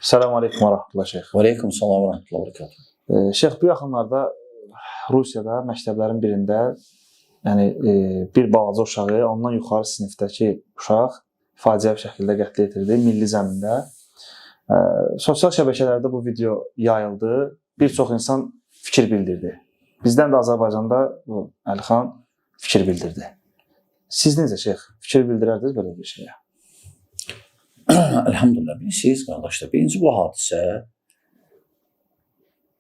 Selamun Aleyküm ve Rahmetullah Şeyh. Aleyküm salam və rəhmətullah və bərəkatuhu. Şeyh, bu yaxınlarda Rusiyada məktəblərin birində bir balaca uşağı, ondan yuxarı sinifdəki uşaq faciəvi şəkildə qətl yetirdi milli zəmində. Sosial şəbəkələrdə bu video yayıldı. Bir çox insan fikir bildirdi. Bizdən də Azərbaycanda bu Əlixan fikir bildirdi. Siz necə Şeyh, fikir bildirərdiniz belə bir şeyə? Elhamdülillah, bilirsiniz qardaşlar, birinci bu hadisə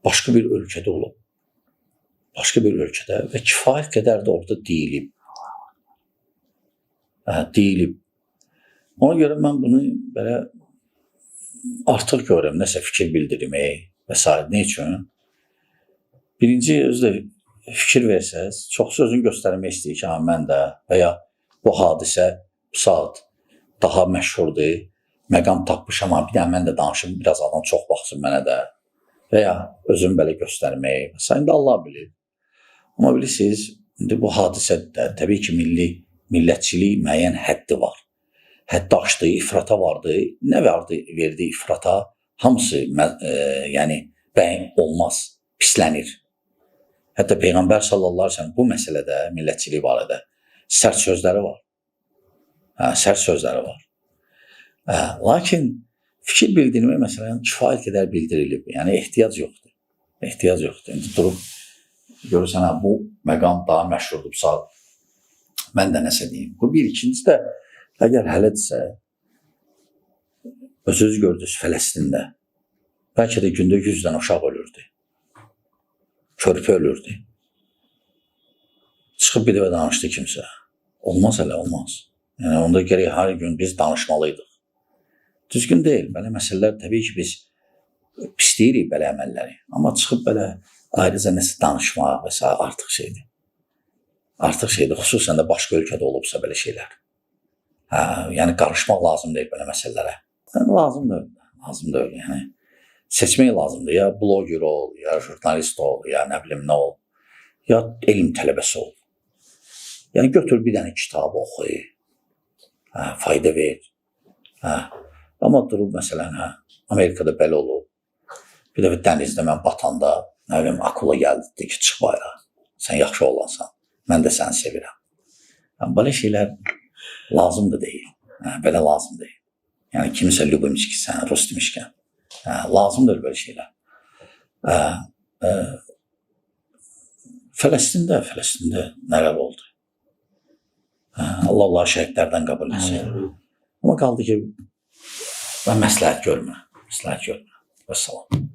başqa bir ölkədə olub. Başqa bir ölkədə və kifayət qədər də orada deyilib. Deyilib. Ona görə mən bunu belə artıq görürəm, nəsə fikir bildirmək və s. Ne üçün? Birinci, özdə fikir versəz, çox sözün göstərmək istəyir ki, mən də və ya bu hadisə bu saat daha məşhurdur, məqam tapmışam, bir də mən də danışım, biraz adam çox baxsın mənə də və ya özüm belə göstərmək və s. İndi Allah bilir. Amma bilirsiniz, indi bu hadisədə təbii ki, millətçilik müəyyən həddi var. Həddi aşdı, ifrata vardı. Nə verdi ifrata? Hamısı bəyin olmaz, pislənir. Hətta Peyğəmbər sallallahu əleyhi və səlləm bu məsələdə, millətçilik barədə sərt sözləri var. Sərt sözləri var. Lakin fikir bildirmək məsələn kifayət qədər bildirilib. Yəni ehtiyac yoxdur. Ehtiyac yoxdur. İndi durub görürsən, bu məqam daha məşhurdur. Mən də nəsə deyim. Bu bir. İkincisi də, əgər hələdirsə, özünüz gördünüz Fələstində, bəlkə də gündə 100-dən uşaq ölürdü. Körpü ölürdü. Çıxıb bir dəfə danışdı kimsə. Olmaz hələ, olmaz. Yəni, onda gərək hər gün biz danışmalıydıq. Düzgün deyil. Belə məsələlər təbii ki, biz pisləyirik belə əməlləri. Amma çıxıb belə ayrıca nəsə danışmaq və s. artıq şeydir. Artıq şeydir. Xüsusən də başqa ölkədə olubsa belə şeylər. Yəni, qarışmaq lazım deyil belə məsələlərə. Lazımdır. Lazımdır. Yəni, seçmək lazımdır. Ya bloger ol, ya jurnalist ol, ya nə bilim nə ol. Ya elm tələbəsi ol. Yəni, götür bir dənə kitabı oxu. Fayda ver. Amma durub məsələn, Amerikada belə olub. Bir dəfə dənizdə mən batanda, nə bilim, akula gəldi, deyir ki, çıx bayrağa. Sən yaxşı olansan. Mən də səni sevirəm. Belə şeylər lazımdır deyil. Belə lazım deyil. Yəni, kimisə lübümçisən, rus demişkən. Lazımdır belə şeylər. Fələstində nələr oldu? Allah şəhidlərdən qəbul etsin. Amma qaldı ki, mən məsləhət görmə. Vəssalam.